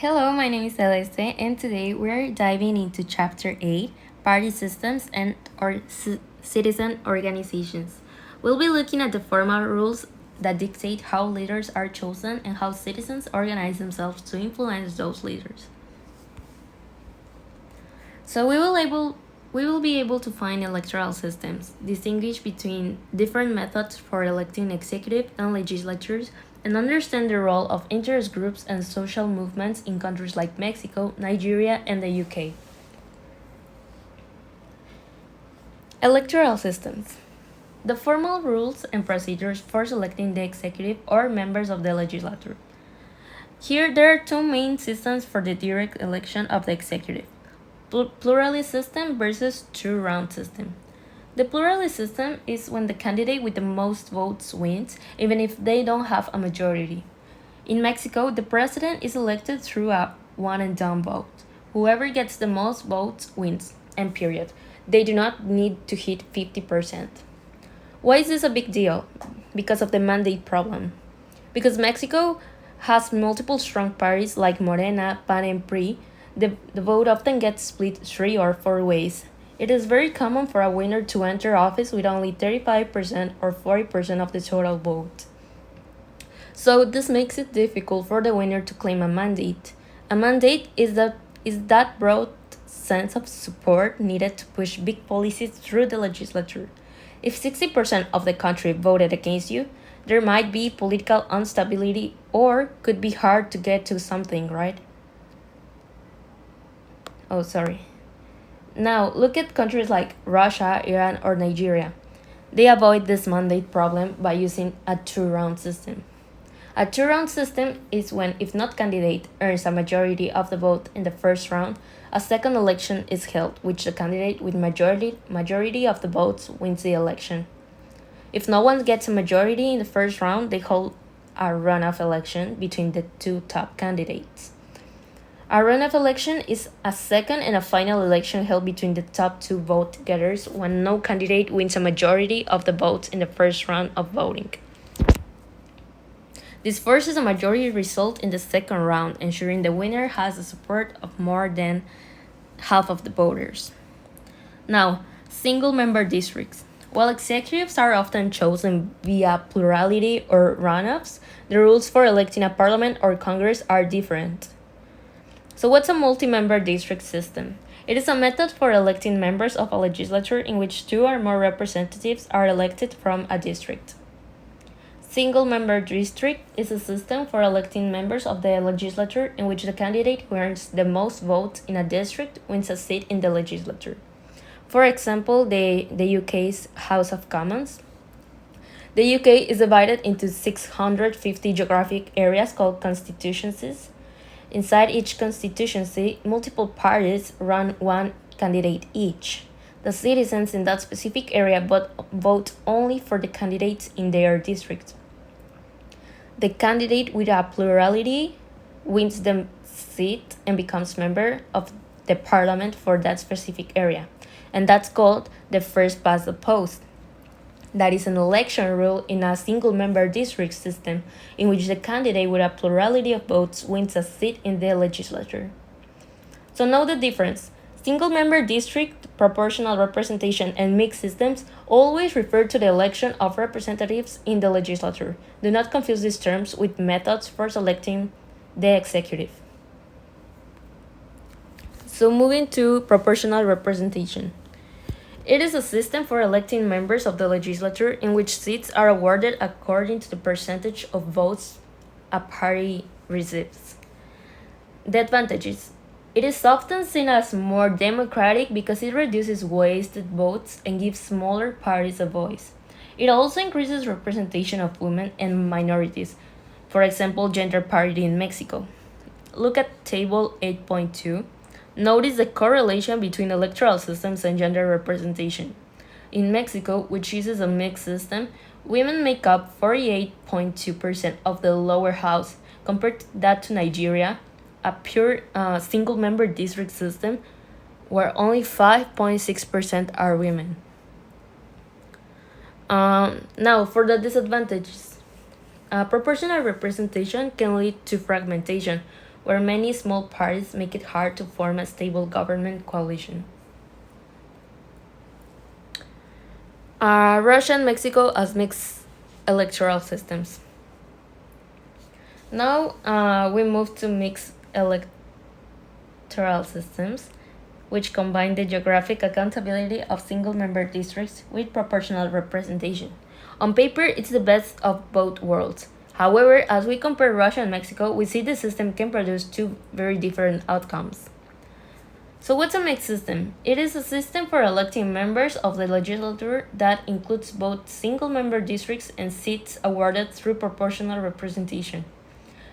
Hello, my name is Celeste, and today we're diving into Chapter 8 Party Systems and Citizen Organizations. We'll be looking at the formal rules that dictate how leaders are chosen and how citizens organize themselves to influence those leaders. So we will be able to find electoral systems, distinguish between different methods for electing executive and legislatures, and understand the role of interest groups and social movements in countries like Mexico, Nigeria, and the UK. Electoral systems. The formal rules and procedures for selecting the executive or members of the legislature. Here, there are two main systems for the direct election of the executive: pluralist system versus two-round system. The pluralist system is when the candidate with the most votes wins, even if they don't have a majority. In Mexico, the president is elected through a one and done vote. Whoever gets the most votes wins, and period. They do not need to hit 50%. Why is this a big deal? Because of the mandate problem. Because Mexico has multiple strong parties like Morena, PAN, and PRI, the vote often gets split 3 or 4 ways. It is very common for a winner to enter office with only 35% or 40% of the total vote. So this makes it difficult for the winner to claim a mandate. A mandate is that broad sense of support needed to push big policies through the legislature. If 60% of the country voted against you, there might be political instability or could be hard to get to something, right? Oh, sorry. Now, look at countries like Russia, Iran, or Nigeria. They avoid this mandate problem by using a two-round system. A two-round system is when, if not candidate earns a majority of the vote in the first round, a second election is held, which the candidate with majority of the votes wins the election. If no one gets a majority in the first round, they hold a runoff election between the two top candidates. A runoff election is a second and a final election held between the top two vote getters when no candidate wins a majority of the votes in the first round of voting. This forces a majority result in the second round, ensuring the winner has the support of more than half of the voters. Now, single member districts. While executives are often chosen via plurality or runoffs, the rules for electing a parliament or congress are different. So, what's a multi member district system? It is a method for electing members of a legislature in which two or more representatives are elected from a district. Single member district is a system for electing members of the legislature in which the candidate who earns the most votes in a district wins a seat in the legislature. For example, the UK's House of Commons. The UK is divided into 650 geographic areas called constituencies. Inside each constituency, multiple parties run one candidate each. The citizens in that specific area vote only for the candidates in their district. The candidate with a plurality wins the seat and becomes member of the parliament for that specific area. And that's called the first past the post. That is an election rule in a single member district system in which the candidate with a plurality of votes wins a seat in the legislature. So know the difference. Single member district, proportional representation, and mixed systems always refer to the election of representatives in the legislature. Do not confuse these terms with methods for selecting the executive. So moving to proportional representation. It is a system for electing members of the legislature in which seats are awarded according to the percentage of votes a party receives. The advantages. It is often seen as more democratic because it reduces wasted votes and gives smaller parties a voice. It also increases representation of women and minorities, for example, gender parity in Mexico. Look at Table 8.2. Notice the correlation between electoral systems and gender representation. In Mexico, which uses a mixed system, women make up 48.2% of the lower house, compared to that to Nigeria, a pure single member district system where only 5.6% are women. Now, for the disadvantages. Proportional representation can lead to fragmentation, where many small parties make it hard to form a stable government coalition. Russia and Mexico as mixed electoral systems. Now we move to mixed electoral systems, which combine the geographic accountability of single member districts with proportional representation. On paper, it's the best of both worlds. However, as we compare Russia and Mexico, we see the system can produce two very different outcomes. So, what's a mixed system? It is a system for electing members of the legislature that includes both single member districts and seats awarded through proportional representation.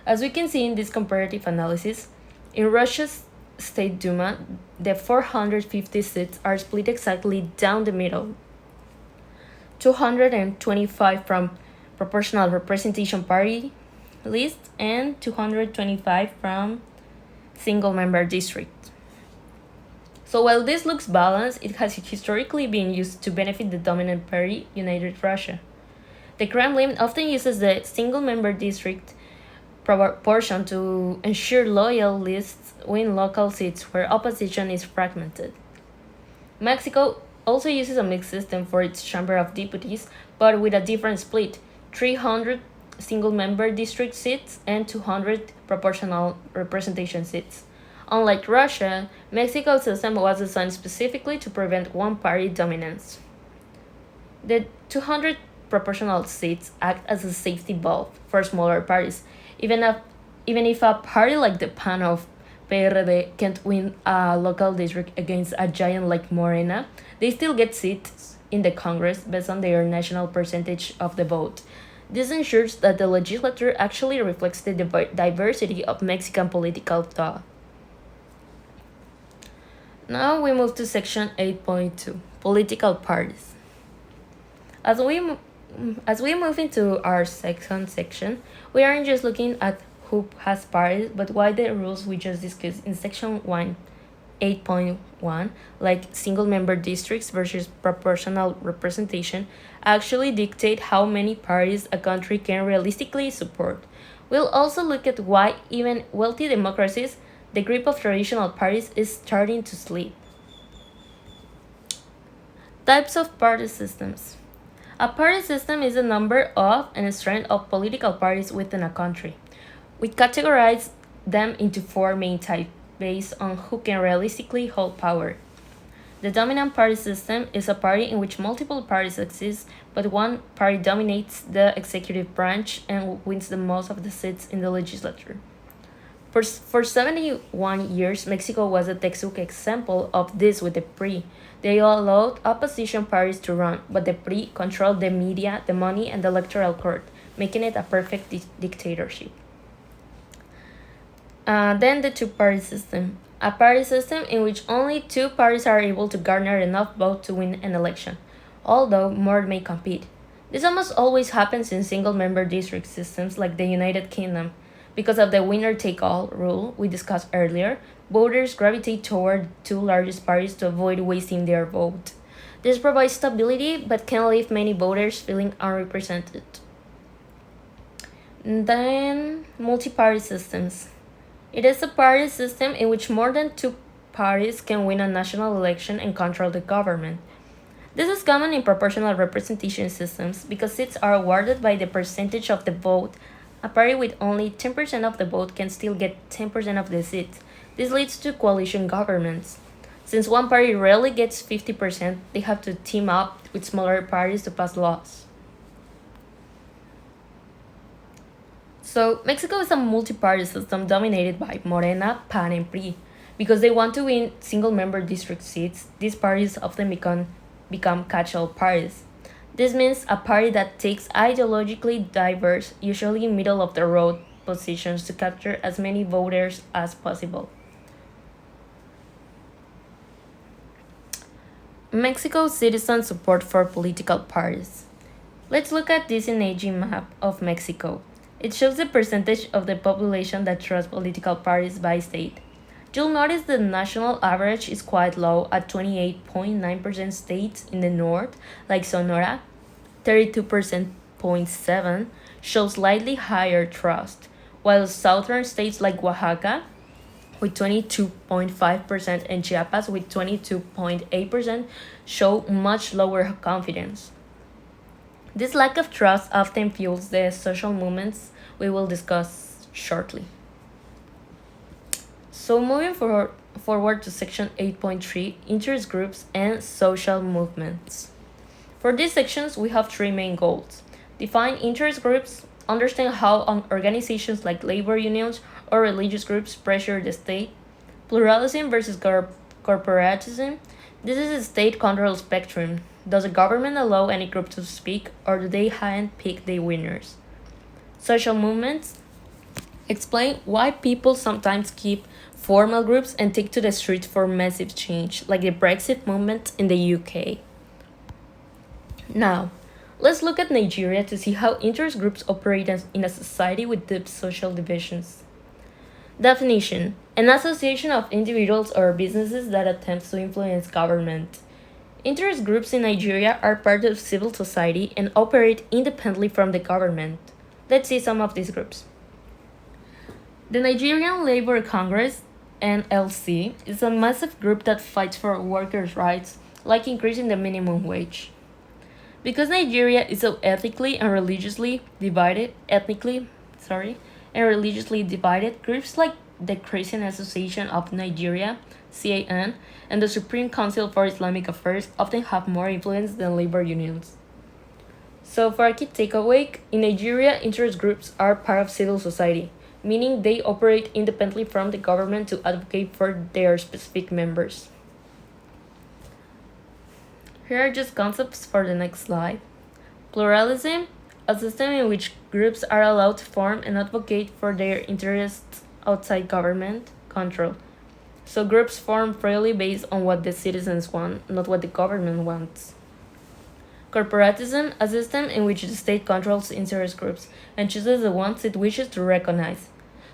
As we can see in this comparative analysis, in Russia's State Duma, the 450 seats are split exactly down the middle. 225 from proportional representation party list and 225 from single member district. So while this looks balanced, it has historically been used to benefit the dominant party, United Russia. The Kremlin often uses the single member district proportion to ensure loyal lists win local seats where opposition is fragmented. Mexico also uses a mixed system for its Chamber of Deputies, but with a different split: 300 single member district seats and 200 proportional representation seats. Unlike Russia, Mexico's system was designed specifically to prevent one party dominance. The 200 proportional seats act as a safety valve for smaller parties. Even if a party like the PAN of PRD can't win a local district against a giant like Morena, they still get seats in the Congress based on their national percentage of the vote. This ensures that the legislature actually reflects the diversity of Mexican political thought. Now we move to section 8.2, political parties. As we move into our second section, we aren't just looking at who has parties, but why the rules we just discussed in section 1, 8.1, like single member districts versus proportional representation, actually dictate how many parties a country can realistically support. We'll also look at why even wealthy democracies, the grip of traditional parties is starting to slip. Types of party systems. A party system is the number of and strength of political parties within a country. We categorize them into four main types based on who can realistically hold power. The dominant party system is a party in which multiple parties exist, but one party dominates the executive branch and wins the most of the seats in the legislature. For 71 years, Mexico was a textbook example of this with the PRI. They allowed opposition parties to run, but the PRI controlled the media, the money, and the electoral court, making it a perfect dictatorship. Then the two-party system. A party system in which only two parties are able to garner enough votes to win an election, although more may compete. This almost always happens in single-member district systems like the United Kingdom. Because of the winner-take-all rule we discussed earlier, voters gravitate toward two largest parties to avoid wasting their vote. This provides stability but can leave many voters feeling unrepresented. Then, multi-party systems. It is a party system in which more than two parties can win a national election and control the government. This is common in proportional representation systems because seats are awarded by the percentage of the vote. A party with only 10% of the vote can still get 10% of the seats. This leads to coalition governments. Since one party rarely gets 50%, they have to team up with smaller parties to pass laws. So, Mexico is a multi-party system dominated by Morena, PAN, and PRI. Because they want to win single-member district seats, these parties often become catch-all parties. This means a party that takes ideologically diverse, usually middle-of-the-road positions to capture as many voters as possible. Mexico's citizen support for political parties. Let's look at this imaging map of Mexico. It shows the percentage of the population that trusts political parties by state. You'll notice the national average is quite low at 28.9% states in the north, like Sonora. 32.7 show slightly higher trust, while southern states like Oaxaca, with 22.5%, and Chiapas, with 22.8%, show much lower confidence. This lack of trust often fuels the social movements we will discuss shortly. So, moving forward to section 8.3, interest groups and social movements. For these sections, we have three main goals: define interest groups, understand how organizations like labor unions or religious groups pressure the state, pluralism versus corporatism. This is a state control spectrum. Does the government allow any group to speak, or do they handpick the winners? Social movements explain why people sometimes keep formal groups and take to the streets for massive change, like the Brexit movement in the UK. Now, let's look at Nigeria to see how interest groups operate in a society with deep social divisions. Definition: an association of individuals or businesses that attempts to influence government. Interest groups in Nigeria are part of civil society and operate independently from the government. Let's see some of these groups. The Nigerian Labour Congress, NLC, is a massive group that fights for workers' rights, like increasing the minimum wage. Because Nigeria is so ethnically and religiously divided, groups like the Christian Association of Nigeria, CAN, and the Supreme Council for Islamic Affairs often have more influence than labor unions. So, for a key takeaway, in Nigeria, interest groups are part of civil society, meaning they operate independently from the government to advocate for their specific members. Here are just concepts for the next slide. Pluralism, a system in which groups are allowed to form and advocate for their interests outside government control. So groups form freely based on what the citizens want, not what the government wants. Corporatism, a system in which the state controls interest groups and chooses the ones it wishes to recognize.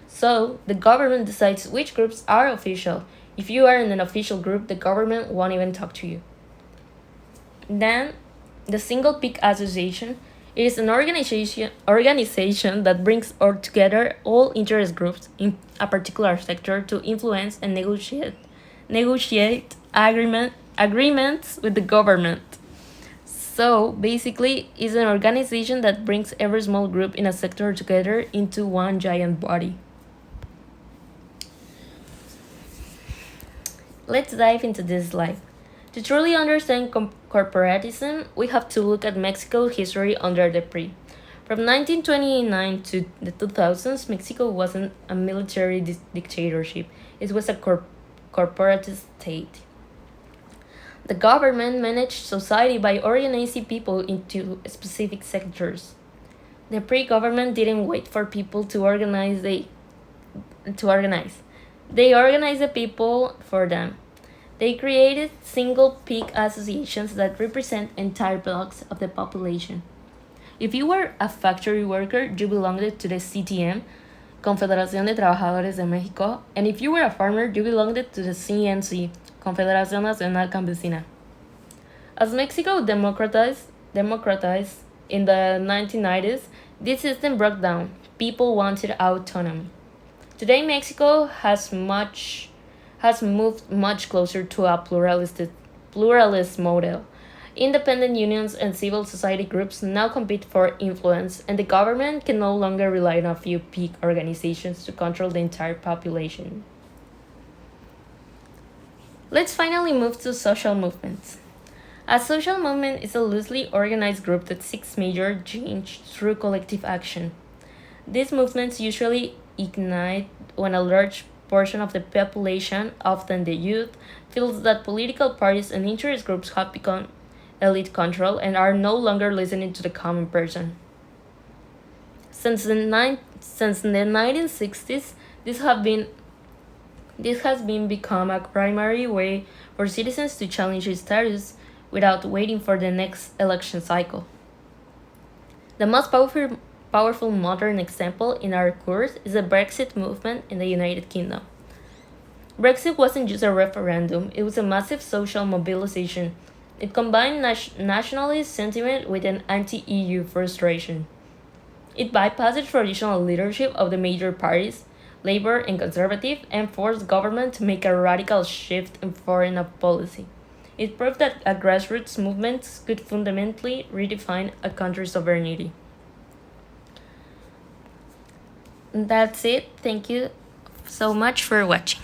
So, the government decides which groups are official. If you are in an official group, the government won't even talk to you. Then, the Single Peak Association is an organization that brings together all interest groups in a particular sector to influence and negotiate agreements with the government. So basically, it's an organization that brings every small group in a sector together into one giant body. Let's dive into this slide. To truly understand corporatism, we have to look at Mexico's history under the PRI. From 1929 to the 2000s, Mexico wasn't a military dictatorship, it was a corporatist state. The government managed society by organizing people into specific sectors. The pre-government didn't wait for people to organize. They organized the people for them. They created single peak associations that represent entire blocks of the population. If you were a factory worker, you belonged to the CTM, Confederación de Trabajadores de México, and if you were a farmer, you belonged to the CNC, Confederación Nacional Campesina. As Mexico democratized in the 1990s, this system broke down. People wanted autonomy. Today, Mexico has moved much closer to a pluralist model. Independent unions and civil society groups now compete for influence, and the government can no longer rely on a few peak organizations to control the entire population. Let's finally move to social movements. A social movement is a loosely organized group that seeks major change through collective action. These movements usually ignite when a large portion of the population, often the youth, feels that political parties and interest groups have become elite control and are no longer listening to the common person. Since the 1960s, this has been become a primary way for citizens to challenge its status without waiting for the next election cycle. The most powerful modern example in our course is the Brexit movement in the United Kingdom. Brexit wasn't just a referendum, it was a massive social mobilization. It combined nationalist sentiment with an anti-EU frustration. It bypassed traditional leadership of the major parties, Labour and Conservative, and forced government to make a radical shift in foreign policy. It proved that a grassroots movement could fundamentally redefine a country's sovereignty. That's it. Thank you so much for watching.